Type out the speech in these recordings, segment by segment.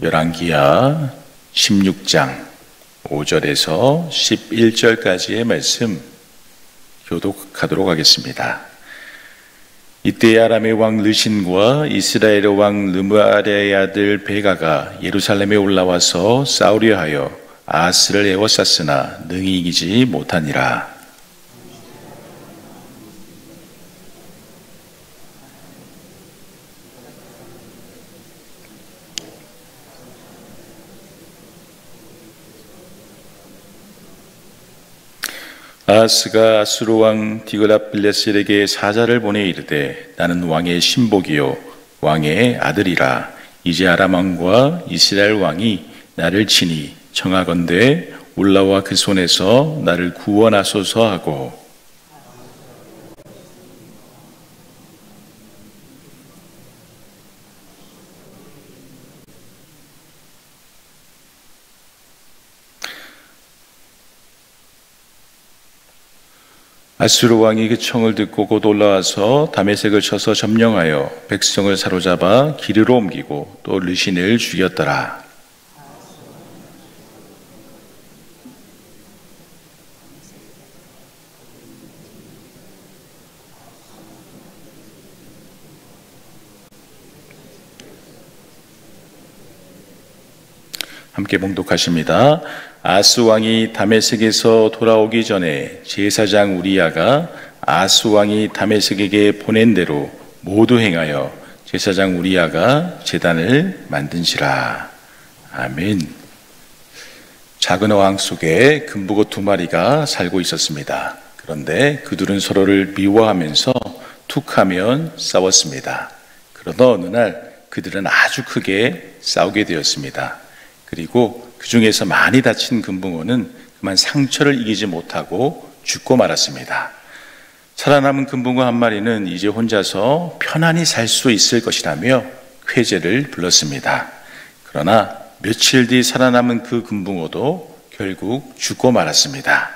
열왕기하 16장 5절에서 11절까지의 말씀 교독하도록 하겠습니다. 이때 아람의 왕 르신과 이스라엘의 왕 르므알의 아들 베가가 예루살렘에 올라와서 싸우려 하여 아하스를 에워쌌으나 능히 이기지 못하니라. 아하스가 아수르 왕 디글랏빌레셀에게 사자를 보내 이르되 나는 왕의 신복이요 왕의 아들이라. 이제 아람 왕과 이스라엘 왕이 나를 치니 청하건대 올라와 그 손에서 나를 구원하소서 하고, 아수르 왕이 그 청을 듣고 곧 올라와서 다메섹을 쳐서 점령하여 백성을 사로잡아 기르로 옮기고 또 르신을 죽였더라. 함께 봉독하십니다. 아하스 왕이 다메섹에서 돌아오기 전에 제사장 우리야가 아하스 왕이 다메섹에게 보낸 대로 모두 행하여 제사장 우리야가 제단을 만든지라. 아멘. 작은 어항 속에 금붕어 2마리가 살고 있었습니다. 그런데 그들은 서로를 미워하면서 툭하면 싸웠습니다. 그러나 어느 날 그들은 아주 크게 싸우게 되었습니다. 그리고 그 중에서 많이 다친 금붕어는 그만 상처를 이기지 못하고 죽고 말았습니다. 살아남은 금붕어 한 마리는 이제 혼자서 편안히 살 수 있을 것이라며 쾌재를 불렀습니다. 그러나 며칠 뒤 살아남은 그 금붕어도 결국 죽고 말았습니다.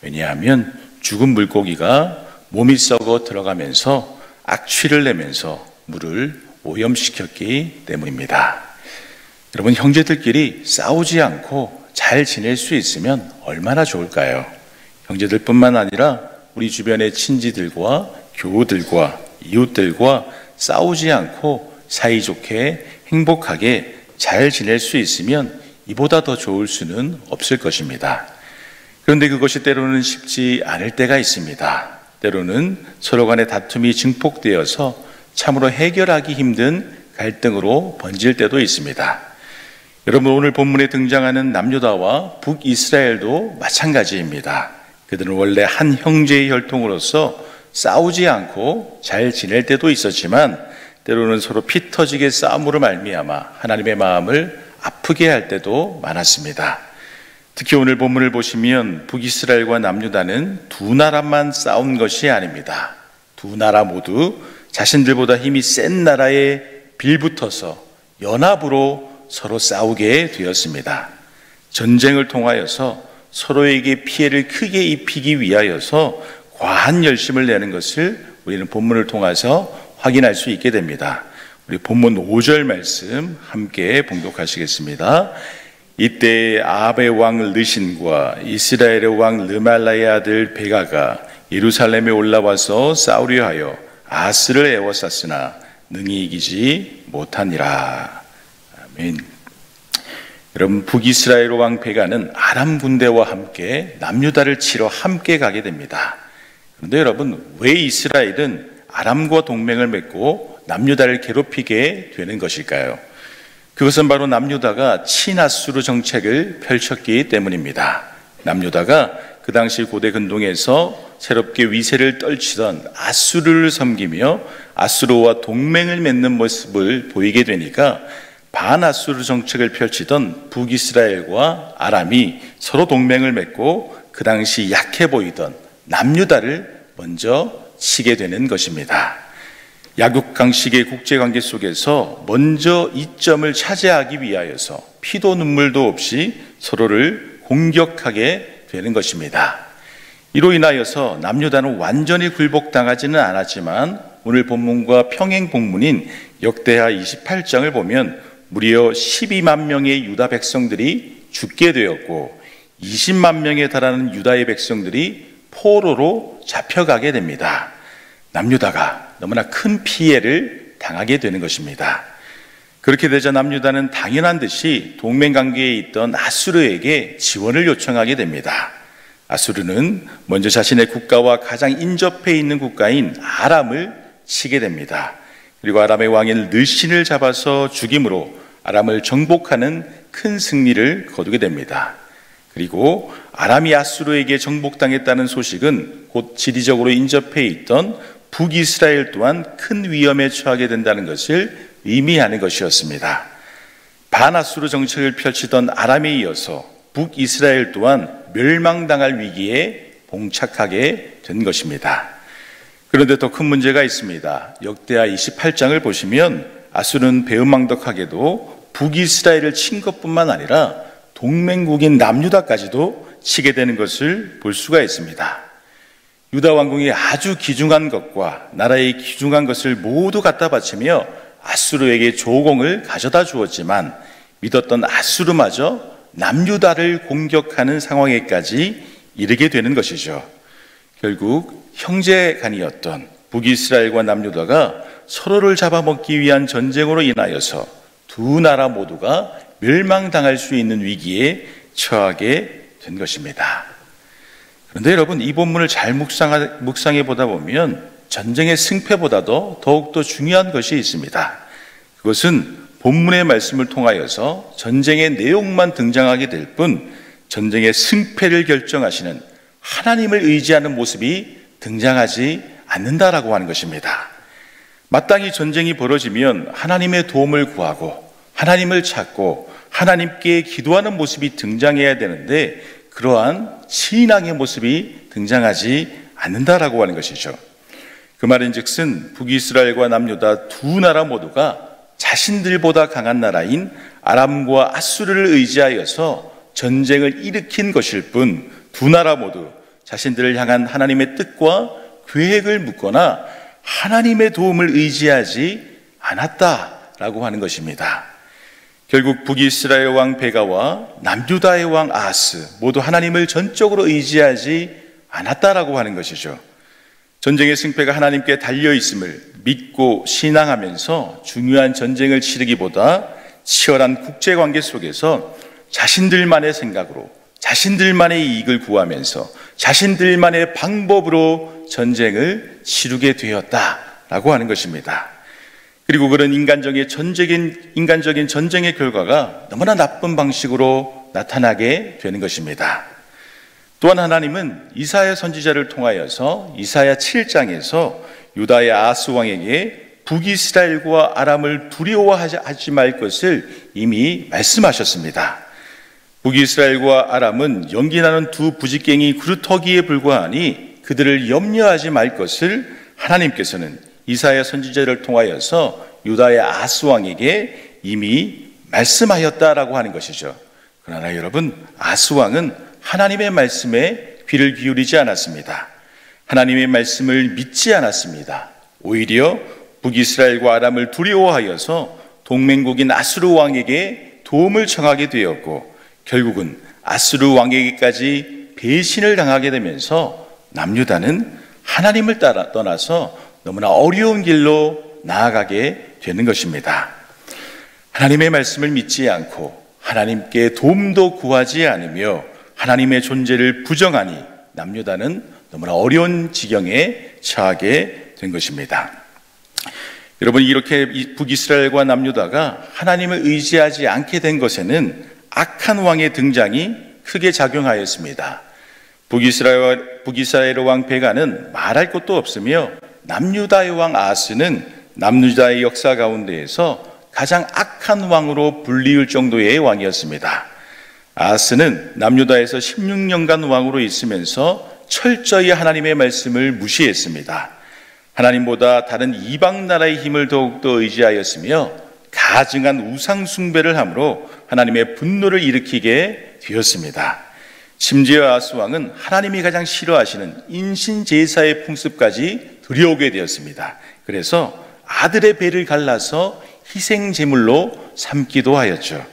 왜냐하면 죽은 물고기가 몸이 썩어 들어가면서 악취를 내면서 물을 오염시켰기 때문입니다. 여러분, 형제들끼리 싸우지 않고 잘 지낼 수 있으면 얼마나 좋을까요? 형제들뿐만 아니라 우리 주변의 친지들과 교우들과 이웃들과 싸우지 않고 사이좋게 행복하게 잘 지낼 수 있으면 이보다 더 좋을 수는 없을 것입니다. 그런데 그것이 때로는 쉽지 않을 때가 있습니다. 때로는 서로 간의 다툼이 증폭되어서 참으로 해결하기 힘든 갈등으로 번질 때도 있습니다. 여러분, 오늘 본문에 등장하는 남유다와 북이스라엘도 마찬가지입니다. 그들은 원래 한 형제의 혈통으로서 싸우지 않고 잘 지낼 때도 있었지만 때로는 서로 피 터지게 싸움으로 말미암아 하나님의 마음을 아프게 할 때도 많았습니다. 특히 오늘 본문을 보시면 북이스라엘과 남유다는 두 나라만 싸운 것이 아닙니다. 두 나라 모두 자신들보다 힘이 센 나라에 빌붙어서 연합으로 서로 싸우게 되었습니다. 전쟁을 통하여서 서로에게 피해를 크게 입히기 위하여서 과한 열심을 내는 것을 우리는 본문을 통해서 확인할 수 있게 됩니다. 우리 본문 5절 말씀 함께 봉독하시겠습니다. 이때 아합의 왕 르신과 이스라엘의 왕 르말라의 아들 베가가 예루살렘에 올라와서 싸우려 하여 아하스를 에워쌌으나 능히 이기지 못하니라. 아멘. 여러분, 북이스라엘 왕 베가는 아람 군대와 함께 남유다를 치러 함께 가게 됩니다. 그런데 여러분, 왜 이스라엘은 아람과 동맹을 맺고 남유다를 괴롭히게 되는 것일까요? 그것은 바로 남유다가 친아수르 정책을 펼쳤기 때문입니다. 남유다가 그 당시 고대 근동에서 새롭게 위세를 떨치던 아수르를 섬기며 아수르와 동맹을 맺는 모습을 보이게 되니까 반아수르 정책을 펼치던 북이스라엘과 아람이 서로 동맹을 맺고 그 당시 약해 보이던 남유다를 먼저 치게 되는 것입니다. 약육강식의 국제관계 속에서 먼저 이점을 차지하기 위하여서 피도 눈물도 없이 서로를 공격하게 되는 것입니다. 이로 인하여서 남유다는 완전히 굴복당하지는 않았지만 오늘 본문과 평행 본문인 역대하 28장을 보면 무려 12만 명의 유다 백성들이 죽게 되었고 20만 명에 달하는 유다의 백성들이 포로로 잡혀가게 됩니다. 남유다가 너무나 큰 피해를 당하게 되는 것입니다. 그렇게 되자 남유다는 당연한 듯이 동맹관계에 있던 아수르에게 지원을 요청하게 됩니다. 아수르는 먼저 자신의 국가와 가장 인접해 있는 국가인 아람을 치게 됩니다. 그리고 아람의 왕인 르신을 잡아서 죽임으로 아람을 정복하는 큰 승리를 거두게 됩니다. 그리고 아람이 아수르에게 정복당했다는 소식은 곧 지리적으로 인접해 있던 북이스라엘 또한 큰 위험에 처하게 된다는 것을 의미하는 것이었습니다. 반아수르 정책을 펼치던 아람에 이어서 북이스라엘 또한 멸망당할 위기에 봉착하게 된 것입니다. 그런데 더 큰 문제가 있습니다. 역대하 28장을 보시면 아수르는 배은망덕하게도 북이스라엘을 친 것뿐만 아니라 동맹국인 남유다까지도 치게 되는 것을 볼 수가 있습니다. 유다 왕궁이 아주 귀중한 것과 나라의 귀중한 것을 모두 갖다 바치며 아수르에게 조공을 가져다 주었지만 믿었던 아수르마저 남유다를 공격하는 상황에까지 이르게 되는 것이죠. 결국 형제간이었던 북이스라엘과 남유다가 서로를 잡아먹기 위한 전쟁으로 인하여서 두 나라 모두가 멸망당할 수 있는 위기에 처하게 된 것입니다. 그런데 여러분, 이 본문을 잘 묵상해 보다 보면 전쟁의 승패보다도 더욱더 중요한 것이 있습니다. 그것은 본문의 말씀을 통하여서 전쟁의 내용만 등장하게 될 뿐 전쟁의 승패를 결정하시는 하나님을 의지하는 모습이 등장하지 않는다라고 하는 것입니다. 마땅히 전쟁이 벌어지면 하나님의 도움을 구하고 하나님을 찾고 하나님께 기도하는 모습이 등장해야 되는데 그러한 신앙의 모습이 등장하지 않는다라고 하는 것이죠. 그 말인즉슨 북이스라엘과 남유다 두 나라 모두가 자신들보다 강한 나라인 아람과 아수르를 의지하여서 전쟁을 일으킨 것일 뿐 두 나라 모두 자신들을 향한 하나님의 뜻과 계획을 묻거나 하나님의 도움을 의지하지 않았다라고 하는 것입니다. 결국 북이스라엘 왕 베가와 남유다의 왕 아하스 모두 하나님을 전적으로 의지하지 않았다라고 하는 것이죠. 전쟁의 승패가 하나님께 달려있음을 믿고 신앙하면서 중요한 전쟁을 치르기보다 치열한 국제관계 속에서 자신들만의 생각으로 자신들만의 이익을 구하면서 자신들만의 방법으로 전쟁을 치르게 되었다라고 하는 것입니다. 그리고 그런 인간적인 전쟁의 결과가 너무나 나쁜 방식으로 나타나게 되는 것입니다. 또한 하나님은 이사야 선지자를 통하여서 이사야 7장에서 유다의 아하스 왕에게 북이스라엘과 아람을 두려워하지 말 것을 이미 말씀하셨습니다. 북이스라엘과 아람은 연기나는 두 부직갱이 그루터기에 불과하니 그들을 염려하지 말 것을 하나님께서는 이사야 선지자를 통하여서 유다의 아하스 왕에게 이미 말씀하였다라고 하는 것이죠. 그러나 여러분, 아하스 왕은 하나님의 말씀에 귀를 기울이지 않았습니다. 하나님의 말씀을 믿지 않았습니다. 오히려 북이스라엘과 아람을 두려워하여서 동맹국인 아수르 왕에게 도움을 청하게 되었고 결국은 아수르 왕에게까지 배신을 당하게 되면서 남유다는 하나님을 떠나서 너무나 어려운 길로 나아가게 되는 것입니다. 하나님의 말씀을 믿지 않고 하나님께 도움도 구하지 않으며 하나님의 존재를 부정하니 남유다는 너무나 어려운 지경에 처하게 된 것입니다. 여러분, 이렇게 북이스라엘과 남유다가 하나님을 의지하지 않게 된 것에는 악한 왕의 등장이 크게 작용하였습니다. 북이스라엘 왕 베가는 말할 것도 없으며 남유다의 왕 아하스는 남유다의 역사 가운데에서 가장 악한 왕으로 불리울 정도의 왕이었습니다. 아하스는 남유다에서 16년간 왕으로 있으면서 철저히 하나님의 말씀을 무시했습니다. 하나님보다 다른 이방 나라의 힘을 더욱더 의지하였으며 가증한 우상 숭배를 함으로 하나님의 분노를 일으키게 되었습니다. 심지어 아하스 왕은 하나님이 가장 싫어하시는 인신제사의 풍습까지 들여오게 되었습니다. 그래서 아들의 배를 갈라서 희생 제물로 삼기도 하였죠.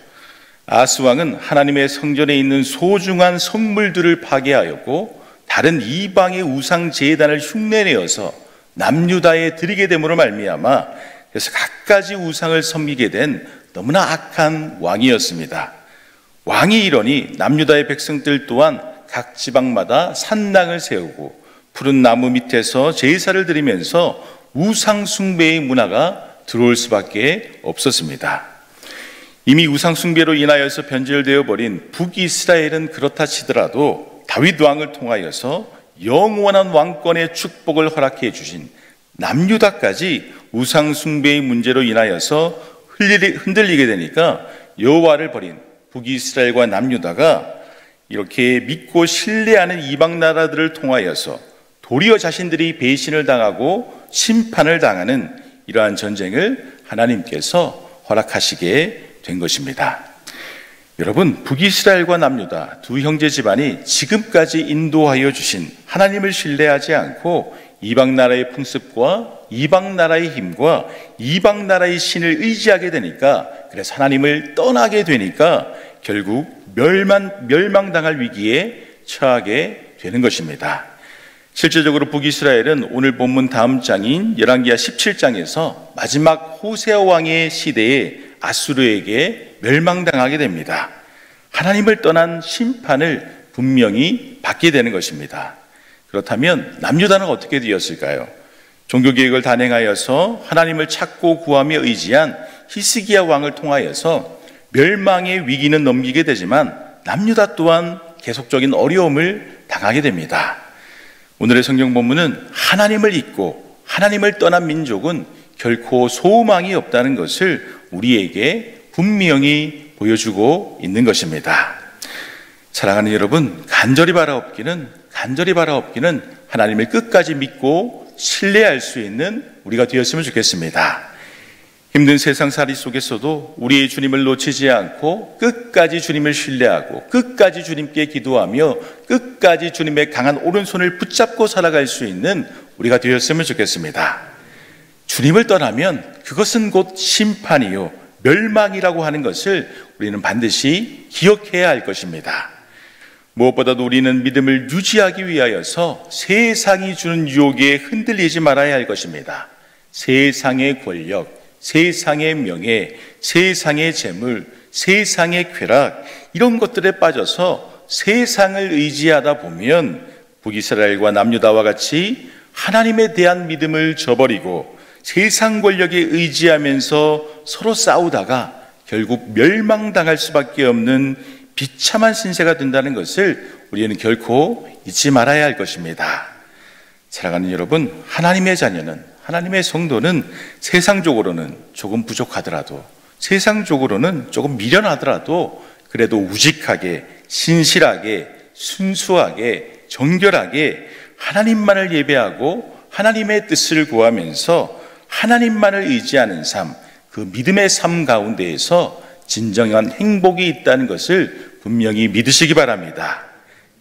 아하스 왕은 하나님의 성전에 있는 소중한 성물들을 파괴하였고 다른 이방의 우상 제단을 흉내내어서 남유다에 드리게 됨으로 말미암아 그래서 갖가지 우상을 섬기게 된 너무나 악한 왕이었습니다. 왕이 이러니 남유다의 백성들 또한 각 지방마다 산당을 세우고 푸른 나무 밑에서 제사를 드리면서 우상 숭배의 문화가 들어올 수밖에 없었습니다. 이미 우상 숭배로 인하여서 변절되어 버린 북이스라엘은 그렇다 치더라도 다윗 왕을 통하여서 영원한 왕권의 축복을 허락해 주신 남유다까지 우상 숭배의 문제로 인하여서 흔들리게 되니까 여호와를 버린 북이스라엘과 남유다가 이렇게 믿고 신뢰하는 이방 나라들을 통하여서 도리어 자신들이 배신을 당하고 심판을 당하는 이러한 전쟁을 하나님께서 허락하시게 된 것입니다. 여러분, 북이스라엘과 남유다 두 형제 집안이 지금까지 인도하여 주신 하나님을 신뢰하지 않고 이방 나라의 풍습과 이방 나라의 힘과 이방 나라의 신을 의지하게 되니까, 그래서 하나님을 떠나게 되니까 결국 멸망당할 위기에 처하게 되는 것입니다. 실제적으로 북이스라엘은 오늘 본문 다음 장인 열왕기하 17장에서 마지막 호세아 왕의 시대에 아수르에게 멸망당하게 됩니다. 하나님을 떠난 심판을 분명히 받게 되는 것입니다. 그렇다면 남유다는 어떻게 되었을까요? 종교개혁을 단행하여서 하나님을 찾고 구하며 의지한 히스기야 왕을 통하여서 멸망의 위기는 넘기게 되지만 남유다 또한 계속적인 어려움을 당하게 됩니다. 오늘의 성경 본문은 하나님을 잊고 하나님을 떠난 민족은 결코 소망이 없다는 것을 우리에게 분명히 보여주고 있는 것입니다. 사랑하는 여러분, 간절히 바라옵기는 하나님을 끝까지 믿고 신뢰할 수 있는 우리가 되었으면 좋겠습니다. 힘든 세상살이 속에서도 우리의 주님을 놓치지 않고 끝까지 주님을 신뢰하고 끝까지 주님께 기도하며 끝까지 주님의 강한 오른손을 붙잡고 살아갈 수 있는 우리가 되었으면 좋겠습니다. 주님을 떠나면 그것은 곧 심판이요 멸망이라고 하는 것을 우리는 반드시 기억해야 할 것입니다. 무엇보다도 우리는 믿음을 유지하기 위하여서 세상이 주는 유혹에 흔들리지 말아야 할 것입니다. 세상의 권력, 세상의 명예, 세상의 재물, 세상의 쾌락, 이런 것들에 빠져서 세상을 의지하다 보면 북이스라엘과 남유다와 같이 하나님에 대한 믿음을 저버리고 세상 권력에 의지하면서 서로 싸우다가 결국 멸망당할 수밖에 없는 비참한 신세가 된다는 것을 우리는 결코 잊지 말아야 할 것입니다. 사랑하는 여러분, 하나님의 자녀는, 하나님의 성도는 세상적으로는 조금 부족하더라도, 세상적으로는 조금 미련하더라도 그래도 우직하게, 신실하게, 순수하게, 정결하게 하나님만을 예배하고 하나님의 뜻을 구하면서 하나님만을 의지하는 삶, 그 믿음의 삶 가운데에서 진정한 행복이 있다는 것을 분명히 믿으시기 바랍니다.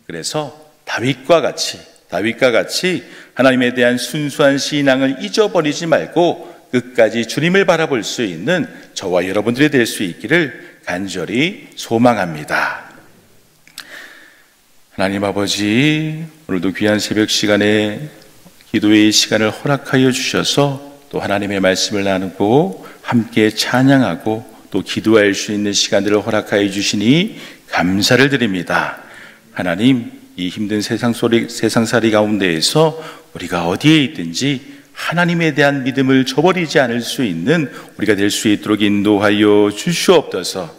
그래서 다윗과 같이 하나님에 대한 순수한 신앙을 잊어버리지 말고 끝까지 주님을 바라볼 수 있는 저와 여러분들이 될 수 있기를 간절히 소망합니다. 하나님 아버지, 오늘도 귀한 새벽 시간에 기도의 시간을 허락하여 주셔서 또 하나님의 말씀을 나누고 함께 찬양하고 또 기도할 수 있는 시간들을 허락하여 주시니 감사를 드립니다. 하나님, 이 힘든 세상살이 가운데에서 우리가 어디에 있든지 하나님에 대한 믿음을 저버리지 않을 수 있는 우리가 될 수 있도록 인도하여 주시옵소서.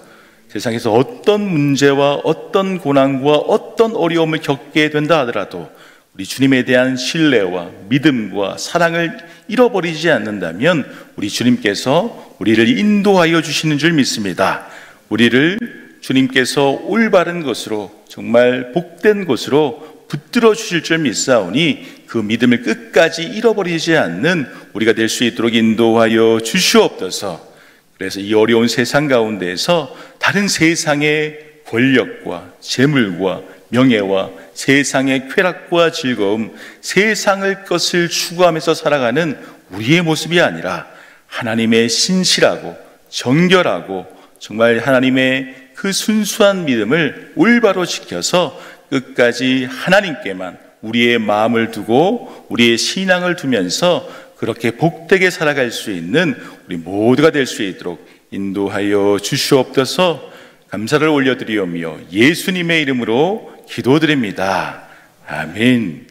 세상에서 어떤 문제와 어떤 고난과 어떤 어려움을 겪게 된다 하더라도 우리 주님에 대한 신뢰와 믿음과 사랑을 잃어버리지 않는다면 우리 주님께서 우리를 인도하여 주시는 줄 믿습니다. 우리를 주님께서 올바른 것으로, 정말 복된 것으로 붙들어 주실 줄 믿사오니 그 믿음을 끝까지 잃어버리지 않는 우리가 될 수 있도록 인도하여 주시옵소서. 그래서 이 어려운 세상 가운데에서 다른 세상의 권력과 재물과 명예와 세상의 쾌락과 즐거움, 세상의 것을 추구하면서 살아가는 우리의 모습이 아니라 하나님의 신실하고 정결하고 정말 하나님의 그 순수한 믿음을 올바로 지켜서 끝까지 하나님께만 우리의 마음을 두고 우리의 신앙을 두면서 그렇게 복되게 살아갈 수 있는 우리 모두가 될 수 있도록 인도하여 주시옵소서. 감사를 올려드리오며 예수님의 이름으로 기도드립니다. 아멘.